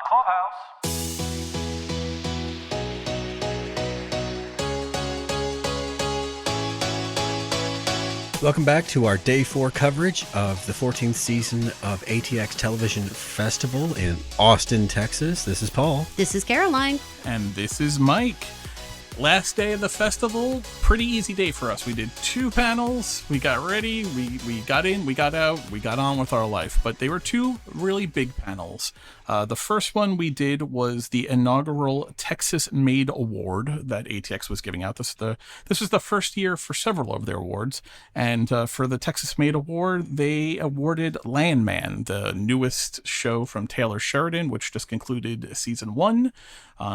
Clubhouse. Welcome back to our Day 4 coverage of the 14th season of ATX Television Festival in Austin, Texas. This is Paul. This is Caroline. And this is Mike. Last day of the festival, pretty easy day for us. We did 2 panels, we got ready, we got in, we got out, we got on with our life. But they were 2 really big panels. The first one we did was the inaugural Texas Made Award that ATX was giving out. This was the first year for several of their awards. And for the Texas Made Award, they awarded Landman, the newest show from Taylor Sheridan, which just concluded season 1.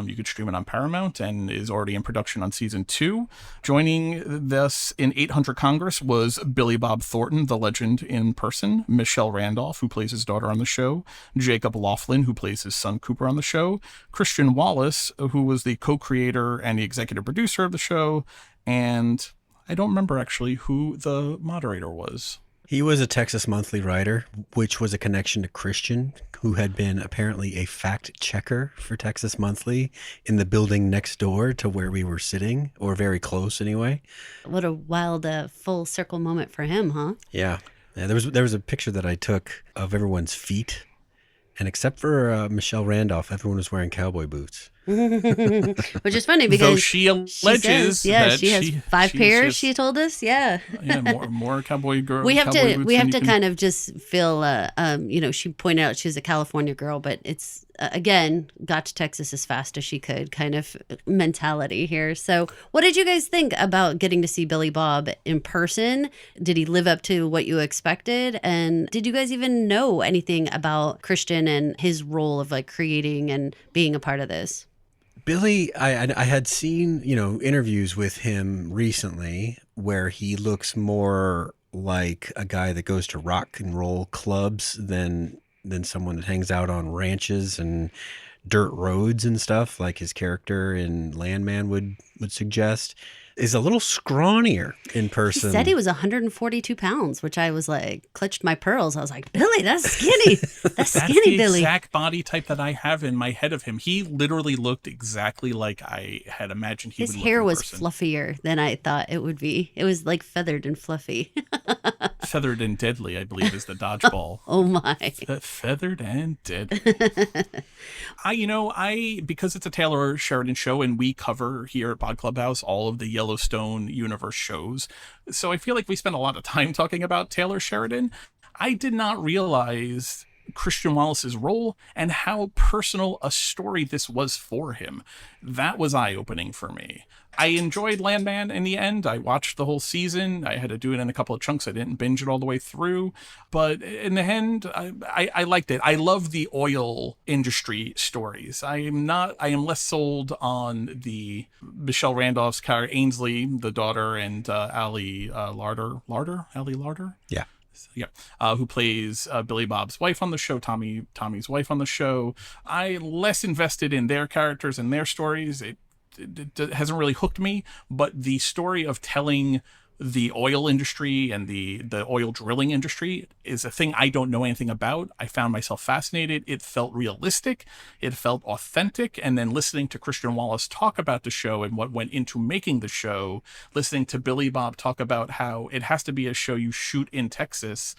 You could stream it on Paramount and is already in production on season 2. Joining this in 800 Congress was Billy Bob Thornton, the legend in person, Michelle Randolph, who plays his daughter on the show, Jacob Laughlin, who plays his son Cooper on the show, Christian Wallace, who was the co-creator and the executive producer of the show, and I don't remember actually who the moderator was. He was a Texas Monthly writer, which was a connection to Christian, who had been apparently a fact checker for Texas Monthly in the building next door to where we were sitting, or very close anyway. What a wild full circle moment for him, huh? Yeah. There was a picture that I took of everyone's feet, and except for Michelle Randolph, everyone was wearing cowboy boots. Which is funny because though she alleges that she has 5 pairs. She told us, yeah, more cowboy girl. We have to kind of just feel, she pointed out she was a California girl, but it's again got to Texas as fast as she could kind of mentality here. So, what did you guys think about getting to see Billy Bob in person? Did he live up to what you expected? And did you guys even know anything about Christian and his role of like creating and being a part of this? Billy, I had seen, interviews with him recently where he looks more like a guy that goes to rock and roll clubs than someone that hangs out on ranches and dirt roads and stuff, like his character in Landman would suggest. Is a little scrawnier in person. He said he was 142 pounds, which I was like, clutched my pearls. I was like, Billy, that's skinny. That's skinny, Billy. Exact body type that I have in my head of him. He literally looked exactly like I had imagined he would look. His hair was fluffier than I thought it would be. It was like feathered and fluffy. Feathered and deadly, I believe, is the dodgeball. Oh my. Feathered and deadly. Because it's a Taylor Sheridan show and we cover here at Pod Clubhouse all of the Yellowstone universe shows. So I feel like we spent a lot of time talking about Taylor Sheridan. I did not realize Christian Wallace's role and how personal a story this was for him. That was eye-opening for me. I enjoyed Landman in the end. I watched the whole season. I had to do it in a couple of chunks. I didn't binge it all the way through. But in the end, I liked it. I love the oil industry stories. I am less sold on the Michelle Randolph's character, Ainsley, the daughter, and Allie Larder? Yeah. Yeah, who plays Billy Bob's wife on the show, Tommy's wife on the show. I'm less invested in their characters and their stories. It hasn't really hooked me, but the story of telling the oil industry and the oil drilling industry is a thing I don't know anything about. I found myself fascinated. It felt realistic. It felt authentic. And then listening to Christian Wallace talk about the show and what went into making the show, listening to Billy Bob talk about how it has to be a show you shoot in Texas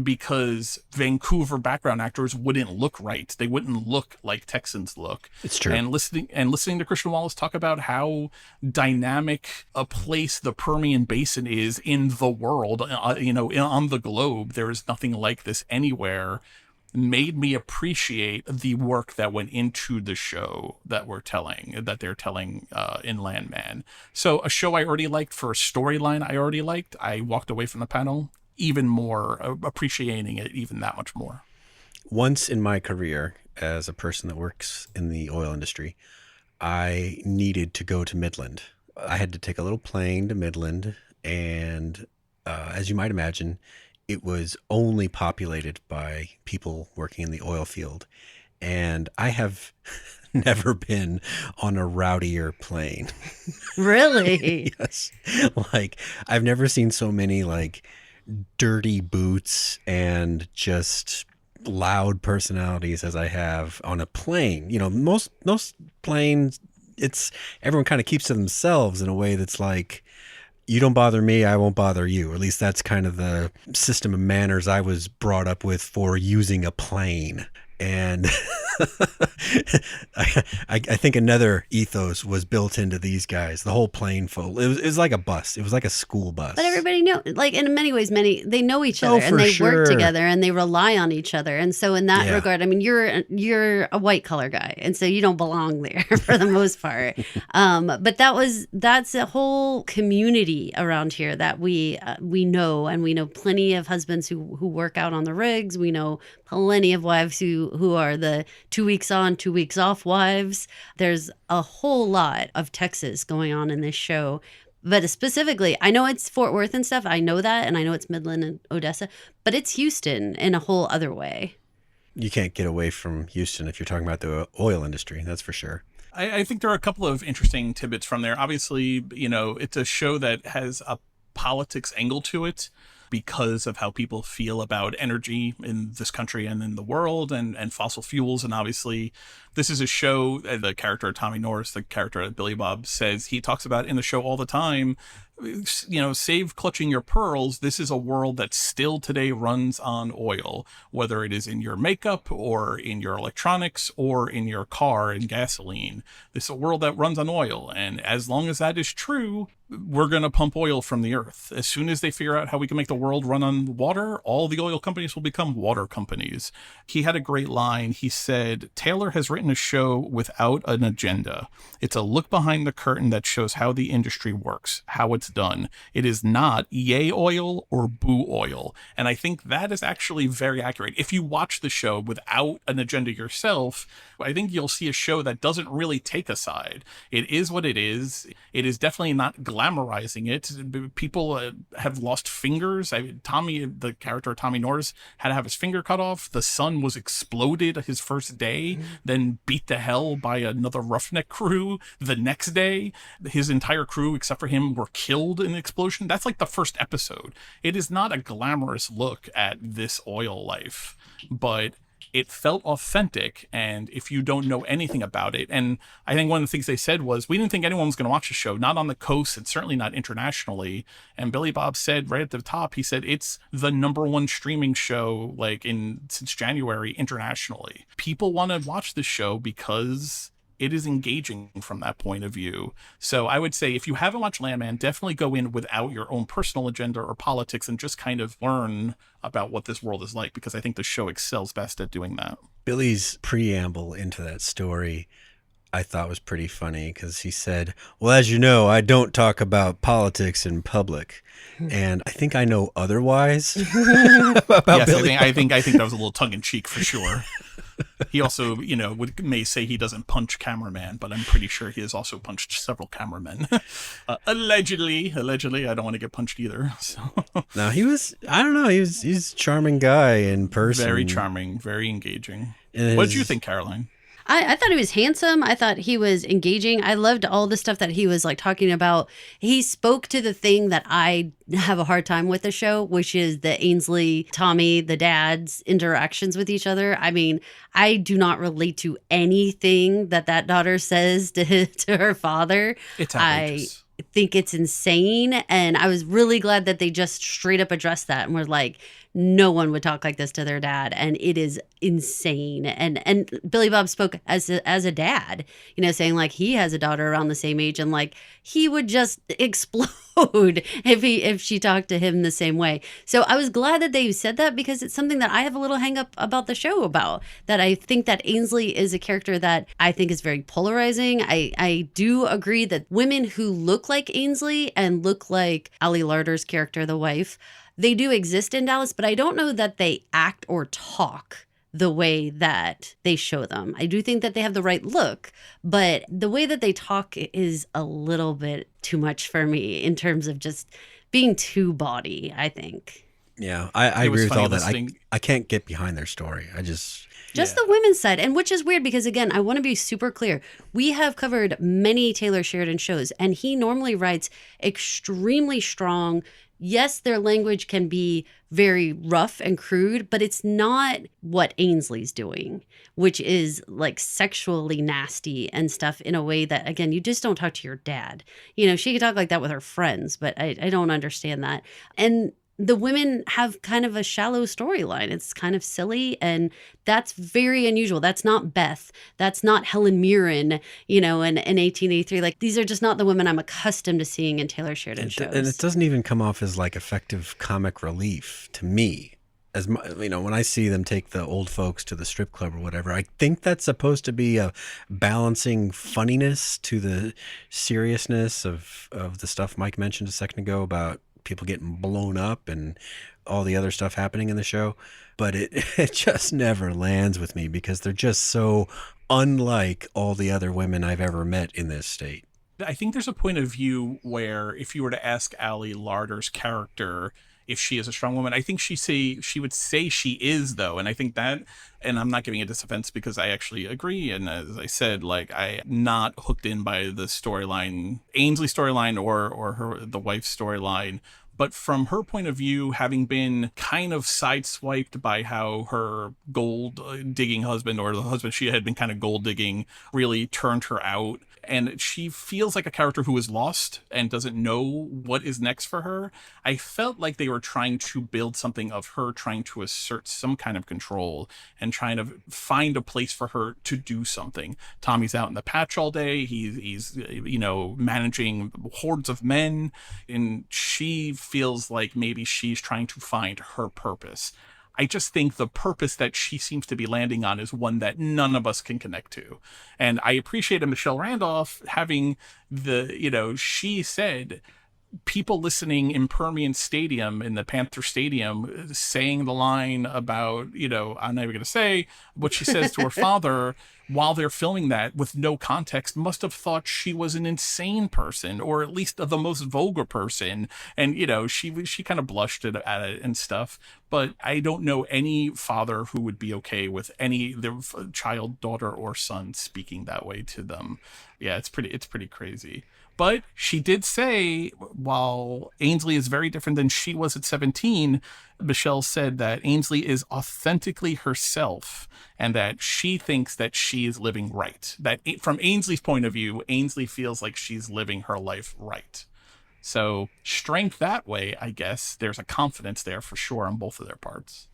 because Vancouver background actors wouldn't look right. They wouldn't look like Texans look. It's true. And listening to Christian Wallace talk about how dynamic a place the Permian Basin is in the world, on the globe. There is nothing like this anywhere. Made me appreciate the work that went into the show that they're telling in Landman. So a show I already liked for a storyline I already liked. I walked away from the panel even more appreciating it even that much more. Once in my career as a person that works in the oil industry, I needed to go to Midland. I had to take a little plane to Midland, and as you might imagine, it was only populated by people working in the oil field. And I have never been on a rowdier plane. Really? Yes. I've never seen so many dirty boots and just loud personalities as I have on a plane. You know, most planes, it's everyone kind of keeps to themselves in a way that's like, you don't bother me, I won't bother you. Or at least that's kind of the system of manners I was brought up with for using a plane. And I think another ethos was built into these guys. The whole plane full. It was like a bus. It was like a school bus. But everybody know, like in many ways, they know each other Oh, and for they sure. work together and they rely on each other. And so in that Yeah. regard, I mean, you're a white collar guy, and so you don't belong there for the most part. But that's a whole community around here that we know, and we know plenty of husbands who work out on the rigs. We know plenty of wives who are the 2 weeks on, 2 weeks off wives. There's a whole lot of Texas going on in this show. But specifically, I know it's Fort Worth and stuff. I know that. And I know it's Midland and Odessa. But it's Houston in a whole other way. You can't get away from Houston if you're talking about the oil industry. That's for sure. I think there are a couple of interesting tidbits from there. Obviously, it's a show that has a politics angle to it because of how people feel about energy in this country and in the world and fossil fuels. And obviously, this is a show, the character of Tommy Norris, the character of Billy Bob, says he talks about in the show all the time, save clutching your pearls. This is a world that still today runs on oil, whether it is in your makeup or in your electronics or in your car and gasoline. This is a world that runs on oil. And as long as that is true, we're going to pump oil from the earth. As soon as they figure out how we can make the world run on water, all the oil companies will become water companies. He had a great line. He said, Taylor has written a show without an agenda. It's a look behind the curtain that shows how the industry works, how it's done. It is not yay oil or boo oil. And I think that is actually very accurate. If you watch the show without an agenda yourself, I think you'll see a show that doesn't really take a side. It is what it is. It is definitely not glamorizing it. People have lost fingers. Tommy, the character of Tommy Norris, had to have his finger cut off. The son was exploded his first day, then beat to hell by another roughneck crew the next day. His entire crew, except for him, were killed in the explosion. That's like the first episode. It is not a glamorous look at this oil life, but it felt authentic. And if you don't know anything about it, and I think one of the things they said was, we didn't think anyone was going to watch the show, not on the coast and certainly not internationally. And Billy Bob said right at the top, he said, it's the #1 streaming show since January internationally. People want to watch this show because it is engaging from that point of view. So I would say if you haven't watched Landman, definitely go in without your own personal agenda or politics and just kind of learn about what this world is like, because I think the show excels best at doing that. Billy's preamble into that story I thought was pretty funny because he said, well, as you know, I don't talk about politics in public. And I think I know otherwise about yes, Billy. I think that was a little tongue in cheek for sure. He also, may say he doesn't punch cameraman, but I'm pretty sure he has also punched several cameramen. Allegedly. I don't want to get punched either. So. No, he's a charming guy in person. Very charming, very engaging. What did you think, Caroline? I thought he was handsome. I thought he was engaging. I loved all the stuff that he was talking about. He spoke to the thing that I have a hard time with the show, which is the Ainsley, Tommy, the dad's interactions with each other. I mean, I do not relate to anything that daughter says to her father. It's outrageous. I think it's insane. And I was really glad that they just straight up addressed that and were like, no one would talk like this to their dad, and it is insane. And Billy Bob spoke as a dad, saying he has a daughter around the same age, and he would just explode if she talked to him the same way. So I was glad that they said that, because it's something that I have a little hang up about the show about, that I think that Ainsley is a character that I think is very polarizing. I do agree that women who look like Ainsley and look like Ali Larter's character, the wife, they do exist in Dallas, but I don't know that they act or talk the way that they show them. I do think that they have the right look, but the way that they talk is a little bit too much for me in terms of just being too bawdy, I think. Yeah, I agree with all that. I can't get behind their story. Just the women's side, and which is weird because, again, I want to be super clear. We have covered many Taylor Sheridan shows, and he normally writes extremely strong. Yes, their language can be very rough and crude, but it's not what Ainsley's doing, which is like sexually nasty and stuff in a way that, again, you just don't talk to your dad. You know, she could talk like that with her friends, but I don't understand that. And the women have kind of a shallow storyline. It's kind of silly, and that's very unusual. That's not Beth. That's not Helen Mirren, you know, in 1883. Like, these are just not the women I'm accustomed to seeing in Taylor Sheridan shows. And it doesn't even come off as like effective comic relief to me. You know, when I see them take the old folks to the strip club or whatever, I think that's supposed to be a balancing funniness to the seriousness of the stuff Mike mentioned a second ago about people getting blown up and all the other stuff happening in the show. But it just never lands with me because they're just so unlike all the other women I've ever met in this state. I think there's a point of view where if you were to ask Ali Larder's character if she is a strong woman, I think she would say she is, though. And I think that, and I'm not giving it this offense because I actually agree. And as I said, like, I'm not hooked in by the storyline, Ainsley storyline or the wife's storyline. But from her point of view, having been kind of sideswiped by how her gold digging husband, or the husband she had been kind of gold digging, really turned her out. And she feels like a character who is lost and doesn't know what is next for her. I felt like they were trying to build something of her trying to assert some kind of control and trying to find a place for her to do something. Tommy's out in the patch all day. He's you know, managing hordes of men, and she feels like maybe she's trying to find her purpose. I just think the purpose that she seems to be landing on is one that none of us can connect to. And I appreciated Michelle Randolph having you know, she said people listening in Permian Stadium, in the Panther Stadium, saying the line about, you know, I'm not even going to say what she says to her father while they're filming that with no context, must have thought she was an insane person, or at least the most vulgar person. And, you know, she kind of blushed at it and stuff. But I don't know any father who would be okay with their child, daughter, or son speaking that way to them. Yeah, it's pretty crazy. But she did say, while Ainsley is very different than she was at 17, Michelle said that Ainsley is authentically herself and that she thinks that she is living right. That from Ainsley's point of view, Ainsley feels like she's living her life right. So strength that way, I guess. There's a confidence there for sure on both of their parts.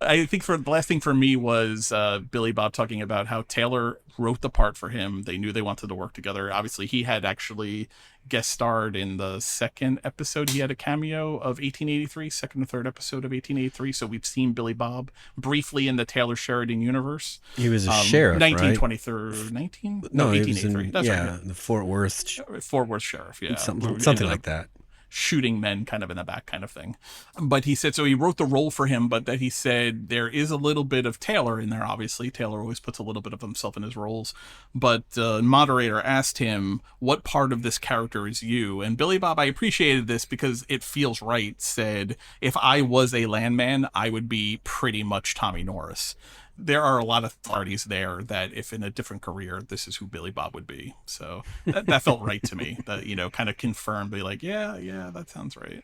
I think the last thing for me was Billy Bob talking about how Taylor wrote the part for him. They knew they wanted to work together. Obviously, he had actually guest starred in the second episode. He had a cameo of 1883, second or third episode of 1883. So we've seen Billy Bob briefly in the Taylor Sheridan universe. He was a sheriff, 1923, right? 19? No, 1883. That's yeah, right. the Fort Worth Sheriff, yeah. something like that. Shooting men kind of in the back kind of thing. But he said, so he wrote the role for him, but that he said there is a little bit of Taylor in there, obviously. Taylor always puts a little bit of himself in his roles. But the moderator asked him, what part of this character is you? And Billy Bob, I appreciated this because it feels right, said, if I was a Landman, I would be pretty much Tommy Norris. There are a lot of authorities there that if in a different career, this is who Billy Bob would be. So that felt right to me. That, you know, kind of confirmed, be like, yeah, that sounds right.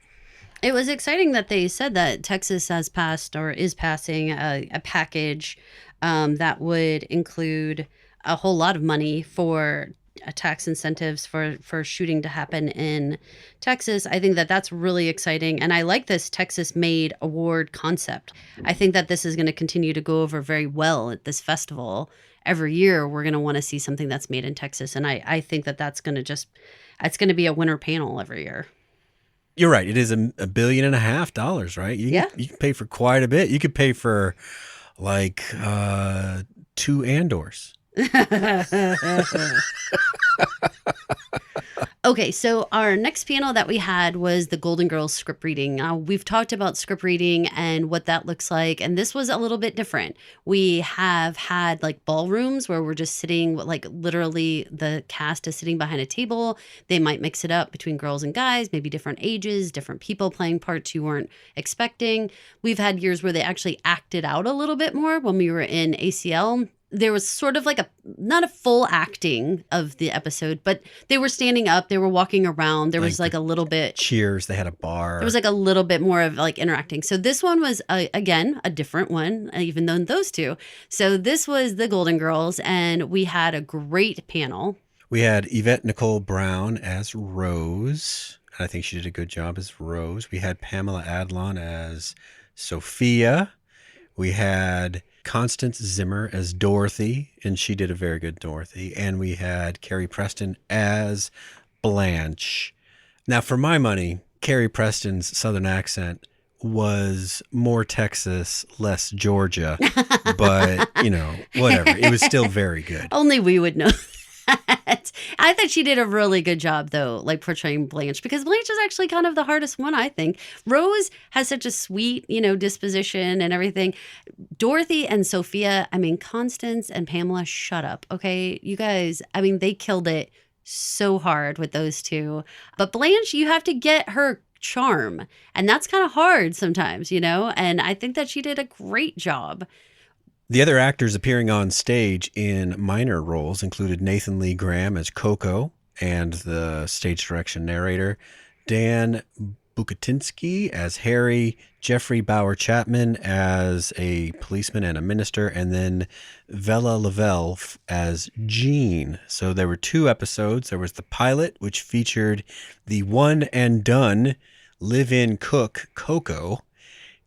It was exciting that they said that Texas has passed or is passing a package that would include a whole lot of money for tax incentives for shooting to happen in Texas. I think that that's really exciting. And I like this Texas Made award concept. I think that this is going to continue to go over very well at this festival. Every year, we're going to want to see something that's made in Texas. And I think that that's going to it's going to be a winner panel every year. You're right. It is $1.5 billion, right? You can pay for quite a bit. You could pay for like 2 Andors. Okay, so our next panel that we had was the Golden Girls script reading. We've talked about script reading and what that looks like, and this was a little bit different. We have had like ballrooms where we're just sitting, like literally the cast is sitting behind a table. They might mix it up between girls and guys, maybe different ages, different people playing parts you weren't expecting. We've had years where they actually acted out a little bit more when we were in ACL. there was sort of like not a full acting of the episode, but they were standing up, they were walking around. There was like a little bit cheers. They had a bar. There was like a little bit more of like interacting. So this one was again a different one, even though those two. So this was the Golden Girls, and we had a great panel. We had Yvette Nicole Brown as Rose. I think she did a good job as Rose. We had Pamela Adlon as Sophia. We had Constance Zimmer as Dorothy, and she did a very good Dorothy. And we had Carrie Preston as Blanche. Now, for my money, Carrie Preston's Southern accent was more Texas, less Georgia, but, whatever. It was still very good. Only we would know that. I thought she did a really good job, though, like portraying Blanche, because Blanche is actually kind of the hardest one, I think. Rose has such a sweet, disposition and everything. Dorothy and Sophia, Constance and Pamela, shut up, okay? You guys, they killed it so hard with those two. But Blanche, you have to get her charm, and that's kind of hard sometimes, and I think that she did a great job. The other actors appearing on stage in minor roles included Nathan Lee Graham as Coco and the stage direction narrator, Dan Bukatinsky as Harry, Jeffrey Bauer Chapman as a policeman and a minister, and then Vella Lavelle as Jean. So there were 2 episodes. There was the pilot, which featured the one and done live-in cook Coco,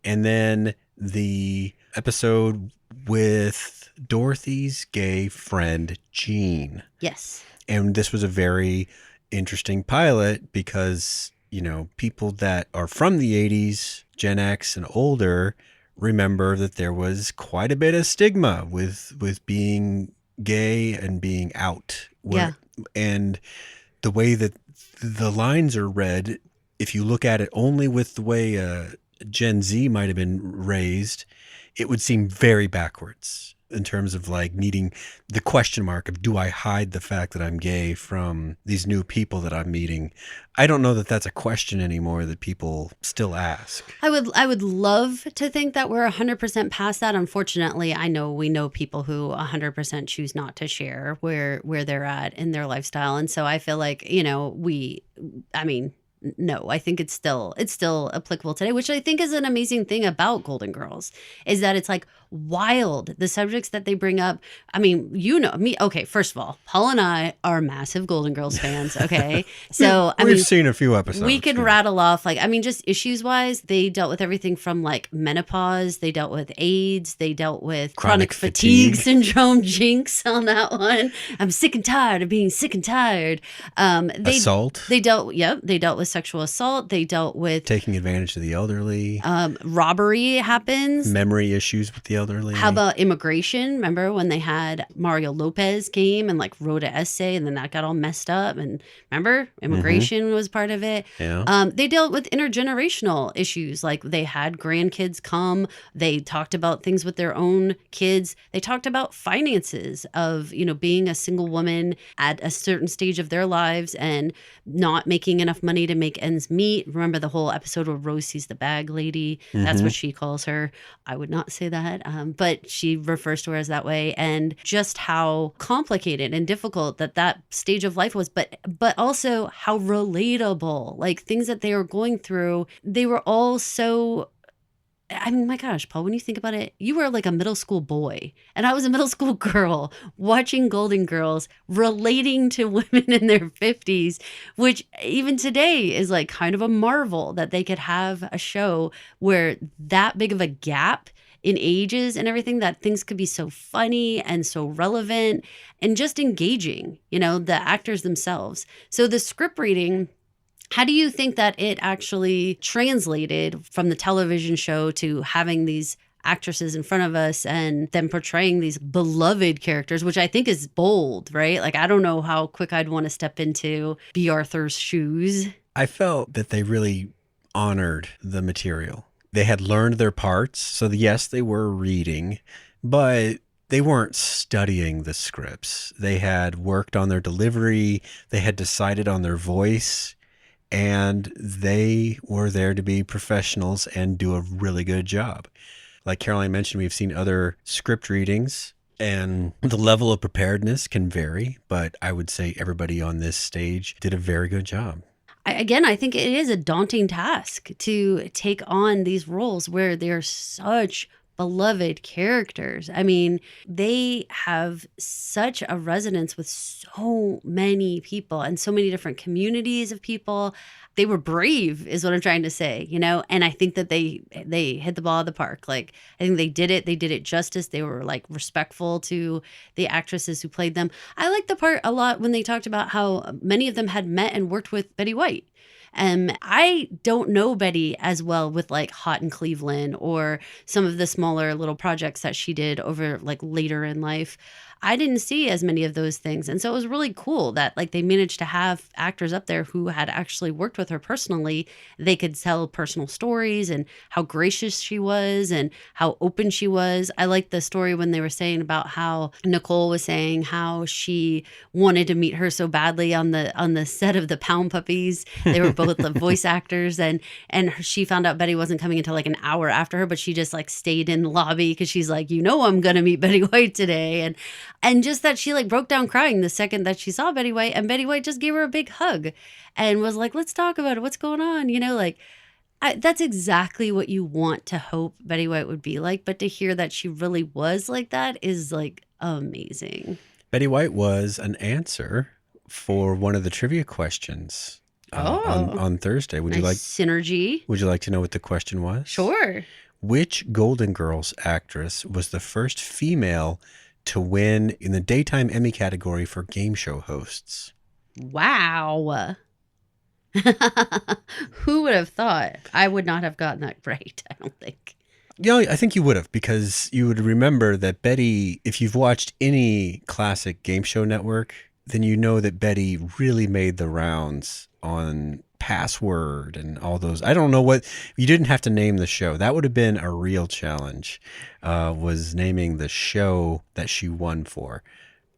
and then the episode with Dorothy's gay friend Jean. Yes. And this was a very interesting pilot because, people that are from the 80s, Gen X and older, remember that there was quite a bit of stigma with being gay and being out. Yeah. And the way that the lines are read, if you look at it only with the way Gen Z might have been raised, it would seem very backwards in terms of like needing the question mark of, do I hide the fact that I'm gay from these new people that I'm meeting? I don't know that that's a question anymore that people still ask. I would love to think that we're 100% past that. Unfortunately, we know people who 100% choose not to share where they're at in their lifestyle. And so I feel like, no, I think it's still applicable today, which I think is an amazing thing about Golden Girls, is that it's like wild, the subjects that they bring up. Me. Okay, first of all, Paul and I are massive Golden Girls fans. Okay, so we've seen a few episodes. We could rattle off just issues wise, they dealt with everything from like menopause, they dealt with AIDS, they dealt with chronic fatigue syndrome. Jinx on that one. I'm sick and tired of being sick and tired. Assault. They dealt with sexual assault. They dealt with taking advantage of the elderly. Robbery happens. Memory issues with the elderly. How about immigration? Remember when they had Mario Lopez came and like wrote an essay, and then that got all messed up? And remember, immigration was part of it. Yeah. They dealt with intergenerational issues. Like they had grandkids come. They talked about things with their own kids. They talked about finances of, being a single woman at a certain stage of their lives and not making enough money to make ends meet. Remember the whole episode where Rose sees the bag lady? That's what she calls her. I would not say that, but she refers to her as that way. And just how complicated and difficult that stage of life was, but also how relatable, like things that they were going through. They were all so... my gosh, Paul, when you think about it, you were like a middle school boy and I was a middle school girl watching Golden Girls, relating to women in their 50s, which even today is like kind of a marvel that they could have a show where that big of a gap in ages and everything, that things could be so funny and so relevant and just engaging, the actors themselves. So the script reading, how do you think that it actually translated from the television show to having these actresses in front of us and them portraying these beloved characters, which I think is bold, right? Like, I don't know how quick I'd want to step into B. Arthur's shoes. I felt that they really honored the material. They had learned their parts. So yes, they were reading, but they weren't studying the scripts. They had worked on their delivery. They had decided on their voice. And they were there to be professionals and do a really good job. Like Caroline mentioned, we've seen other script readings And the level of preparedness can vary, but I would say everybody on this stage did a very good job. Again, I think it is a daunting task to take on these roles where they're such beloved characters. I mean, they have such a resonance with so many people and so many different communities of people. They were brave is what I'm trying to say, you know? And I think that they hit the ball out of the park. Like, I think they did it. They did it justice. They were like respectful to the actresses who played them. I like the part a lot when they talked about how many of them had met and worked with Betty White. I don't know Betty as well with like Hot in Cleveland or some of the smaller little projects that she did over like later in life. I didn't see as many of those things. And so it was really cool that like they managed to have actors up there who had actually worked with her personally. They could tell personal stories and how gracious she was and how open she was. I liked the story when they were saying about how Nicole was saying how she wanted to meet her so badly on the set of the Pound Puppies. They were both the voice actors, and she found out Betty wasn't coming until like an hour after her, but she just like stayed in the lobby because she's like, you know, I'm gonna meet Betty White today. And just that she like broke down crying the second that she saw Betty White, and Betty White just gave her a big hug and was like, let's talk about it. What's going on? You know, like that's exactly what you want to hope Betty White would be like. But to hear that she really was like that is like amazing. Betty White was an answer for one of the trivia questions on Thursday. Would Nice you like synergy? Would you like to know what the question was? Sure. Which Golden Girls actress was the first female to win in the Daytime Emmy category for game show hosts? Wow. Who would have thought? I would not have gotten that right, I don't think. Yeah, I think you would have, because you would remember that Betty, if you've watched any classic game show network, then you know that Betty really made the rounds on Password and all those. I don't know what, you didn't have to name the show. That would have been a real challenge, was naming the show that she won for.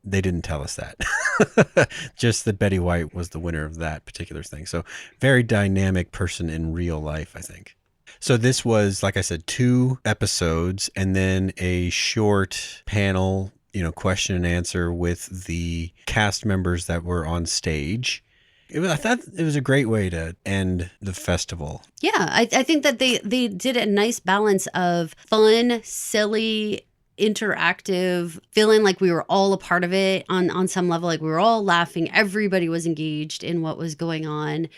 They didn't tell us that. Just that Betty White was the winner of that particular thing. So very dynamic person in real life, I think. So this was, like I said, 2 episodes and then a short panel, question and answer with the cast members that were on stage. I thought it was a great way to end the festival. Yeah, I think that they did a nice balance of fun, silly, interactive, feeling like we were all a part of it on some level, like we were all laughing. Everybody was engaged in what was going on.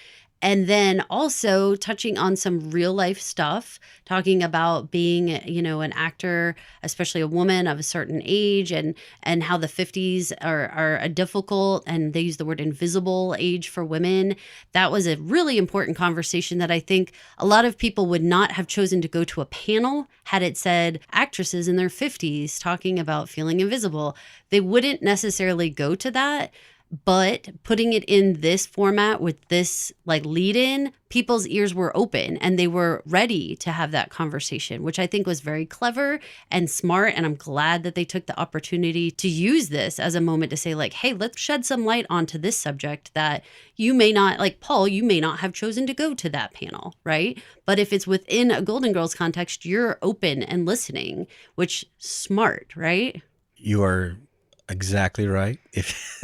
And then also touching on some real life stuff, talking about being, an actor, especially a woman of a certain age, and how the 50s are a difficult, and they use the word invisible age for women. That was a really important conversation that I think a lot of people would not have chosen to go to a panel had it said actresses in their 50s talking about feeling invisible. They wouldn't necessarily go to that. But putting it in this format with this like lead in, people's ears were open and they were ready to have that conversation, which I think was very clever and smart. And I'm glad that they took the opportunity to use this as a moment to say like, hey, let's shed some light onto this subject that you may not, like Paul, you may not have chosen to go to that panel, right? But if it's within a Golden Girls context, you're open and listening, which smart, right? You are exactly right. If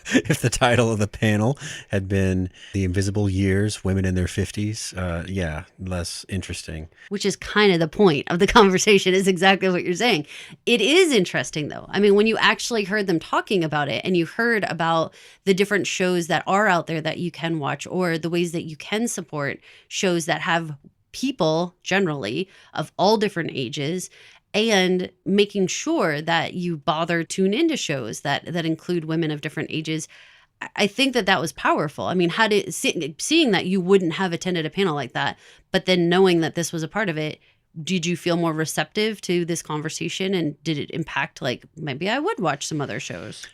if the title of the panel had been The Invisible Years, Women in Their 50s, less interesting. Which is kind of the point of the conversation, is exactly what you're saying. It is interesting, though. I mean, when you actually heard them talking about it and you heard about the different shows that are out there that you can watch, or the ways that you can support shows that have people generally of all different ages, and making sure that you bother tune into shows that include women of different ages. I think that was powerful. I mean, seeing that you wouldn't have attended a panel like that, but then knowing that this was a part of it, did you feel more receptive to this conversation? And did it impact, like, maybe I would watch some other shows?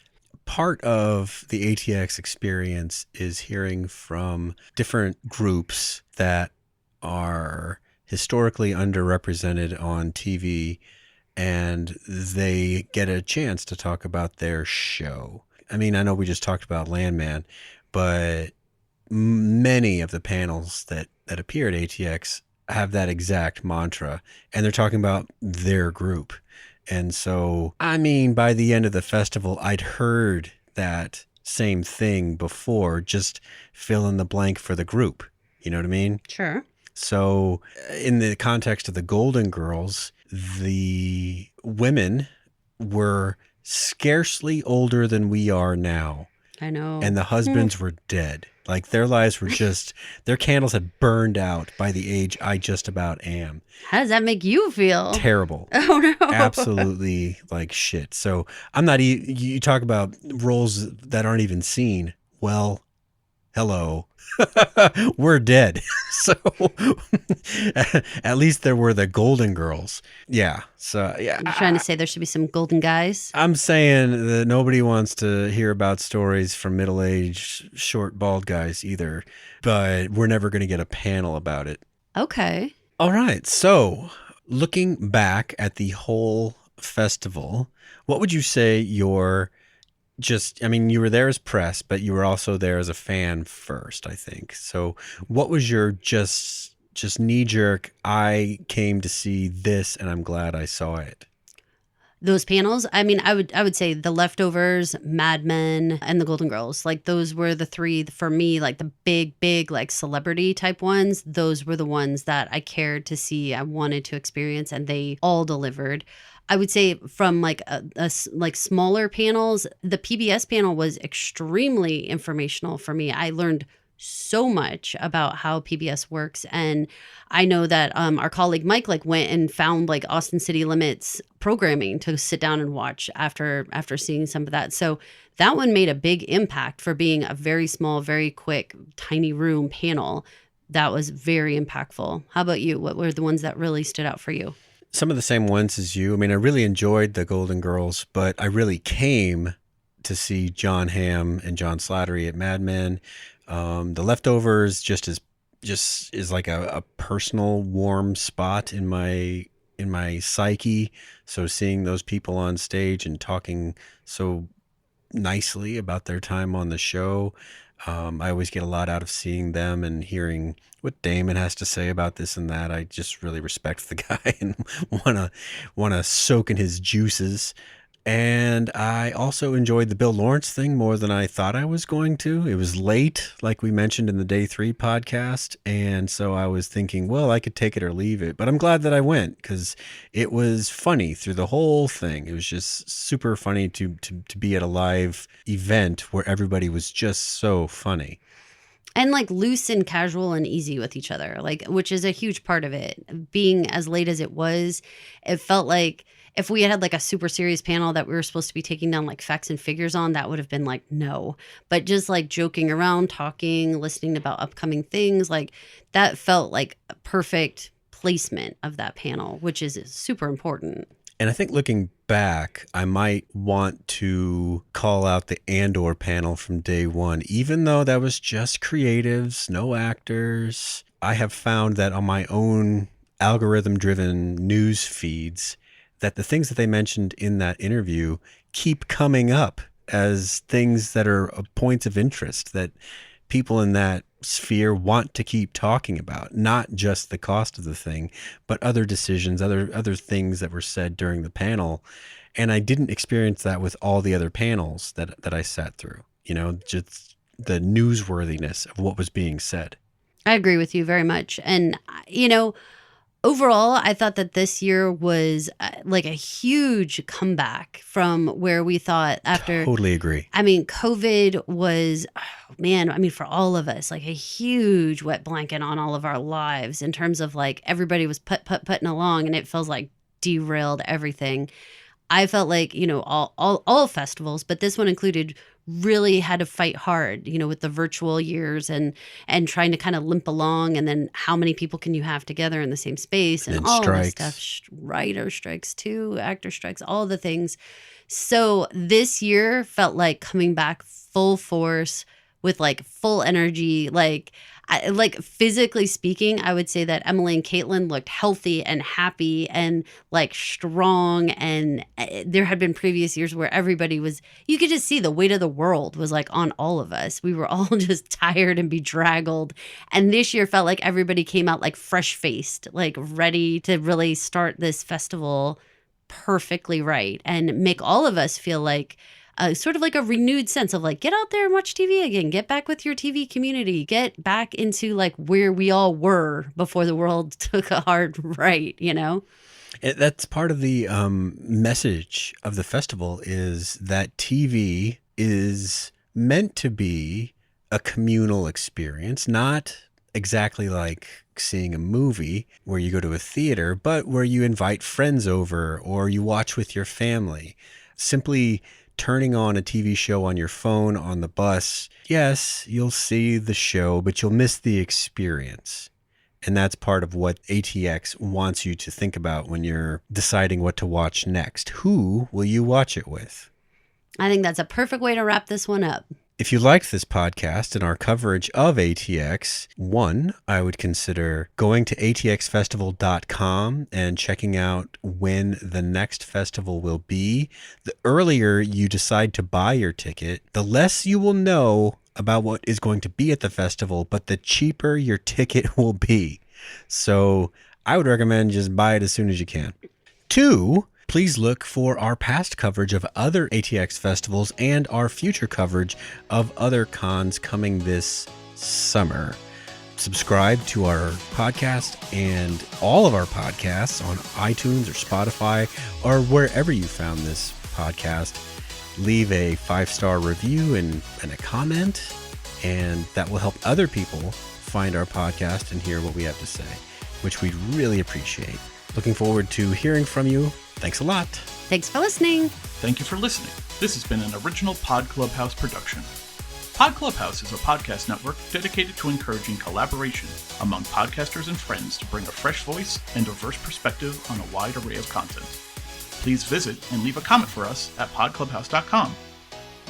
Part of the ATX experience is hearing from different groups that are historically underrepresented on TV, and they get a chance to talk about their show. I mean, I know we just talked about Landman, but many of the panels that appear at ATX have that exact mantra, and they're talking about their group. And so, I mean, by the end of the festival, I'd heard that same thing before, just fill in the blank for the group. You know what I mean? Sure. So, in the context of the Golden Girls, the women were scarcely older than we are now, I know. and the husbands were dead. Like their lives were just, their candles had burned out by the age I just about am. How does that make you feel? Terrible. Oh no. Absolutely like shit. So I'm not, you talk about roles that aren't even seen. Well, hello. We're dead. So at least there were the Golden Girls. Yeah. So yeah. You're trying to say there should be some golden guys? I'm saying that nobody wants to hear about stories from middle-aged, short, bald guys either, but we're never going to get a panel about it. Okay. All right. So looking back at the whole festival, what would you say your I mean, you were there as press, but you were also there as a fan first, I think. So what was your just knee jerk, I came to see this and I'm glad I saw it? Those panels, I mean, I would say The Leftovers, Mad Men, and The Golden Girls. Like those were the three for me, like the big like celebrity type ones. Those were the ones that I cared to see, I wanted to experience, and they all delivered. I would say from like like smaller panels, the PBS panel was extremely informational for me. I learned so much about how PBS works, and I know that our colleague Mike like went and found like Austin City Limits programming to sit down and watch after seeing some of that. So that one made a big impact for being a very small, very quick, tiny room panel. That was very impactful. How about you? What were the ones that really stood out for you? Some of the same ones as you. I mean, I really enjoyed the Golden Girls, but I really came to see John Hamm and John Slattery at Mad Men. The Leftovers just is like a personal warm spot in my psyche. So seeing those people on stage and talking so nicely about their time on the show, I always get a lot out of seeing them and hearing what Damon has to say about this and that. I just really respect the guy and wanna soak in his juices. And I also enjoyed the Bill Lawrence thing more than I thought I was going to. It was late, like we mentioned in the Day 3 podcast. And so I was thinking, well, I could take it or leave it. But I'm glad that I went because it was funny through the whole thing. It was just super funny to be at a live event where everybody was just so funny. And like loose and casual and easy with each other, like, which is a huge part of it. Being as late as it was, it felt like if we had like a super serious panel that we were supposed to be taking down like facts and figures on, that would have been like, no. But just like joking around, talking, listening about upcoming things, like that felt like a perfect placement of that panel, which is super important. And I think looking back, I might want to call out the Andor panel from day one, even though that was just creatives, no actors. I have found that on my own algorithm-driven news feeds, that the things that they mentioned in that interview keep coming up as things that are points of interest that people in that sphere want to keep talking about, not just the cost of the thing, but other decisions, other things that were said during the panel. And I didn't experience that with all the other panels that I sat through, you know, just the newsworthiness of what was being said. I agree with you very much. And, you know, overall, I thought that this year was like a huge comeback from where we thought after. Totally agree. I mean, COVID was, oh, man, I mean, for all of us, like a huge wet blanket on all of our lives in terms of like everybody was putting along, and it feels like derailed everything. I felt like, you know, all festivals, but this one included, really had to fight hard, you know, with the virtual years and trying to kind of limp along, and then how many people can you have together in the same space and all this stuff, writer strikes too, actor strikes, all the things. So this year felt like coming back full force with like full energy, like physically speaking, I would say that Emily and Caitlin looked healthy and happy and like strong. And there had been previous years where everybody was, you could just see the weight of the world was like on all of us. We were all just tired and bedraggled. And this year felt like everybody came out like fresh faced, like ready to really start this festival perfectly right and make all of us feel like sort of like a renewed sense of like, get out there and watch TV again, get back with your TV community, get back into like where we all were before the world took a hard right, you know? That's part of the message of the festival, is that TV is meant to be a communal experience, not exactly like seeing a movie where you go to a theater, but where you invite friends over or you watch with your family. Simply turning on a TV show on your phone on the bus, yes, you'll see the show, but you'll miss the experience. And that's part of what ATX wants you to think about when you're deciding what to watch next. Who will you watch it with? I think that's a perfect way to wrap this one up. If you liked this podcast and our coverage of ATX, one, I would consider going to atxfestival.com and checking out when the next festival will be. The earlier you decide to buy your ticket, the less you will know about what is going to be at the festival, but the cheaper your ticket will be. So I would recommend just buy it as soon as you can. Two, please look for our past coverage of other ATX festivals and our future coverage of other cons coming this summer. Subscribe to our podcast and all of our podcasts on iTunes or Spotify or wherever you found this podcast. Leave a 5-star review and a comment, and that will help other people find our podcast and hear what we have to say, which we'd really appreciate. Looking forward to hearing from you. Thanks a lot. Thanks for listening. Thank you for listening. This has been an original Pod Clubhouse production. Pod Clubhouse is a podcast network dedicated to encouraging collaboration among podcasters and friends to bring a fresh voice and diverse perspective on a wide array of content. Please visit and leave a comment for us at podclubhouse.com.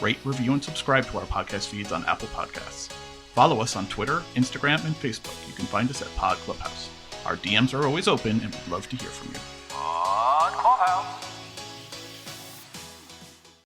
Rate, review, and subscribe to our podcast feeds on Apple Podcasts. Follow us on Twitter, Instagram, and Facebook. You can find us at Pod Clubhouse. Our DMs are always open, and we'd love to hear from you.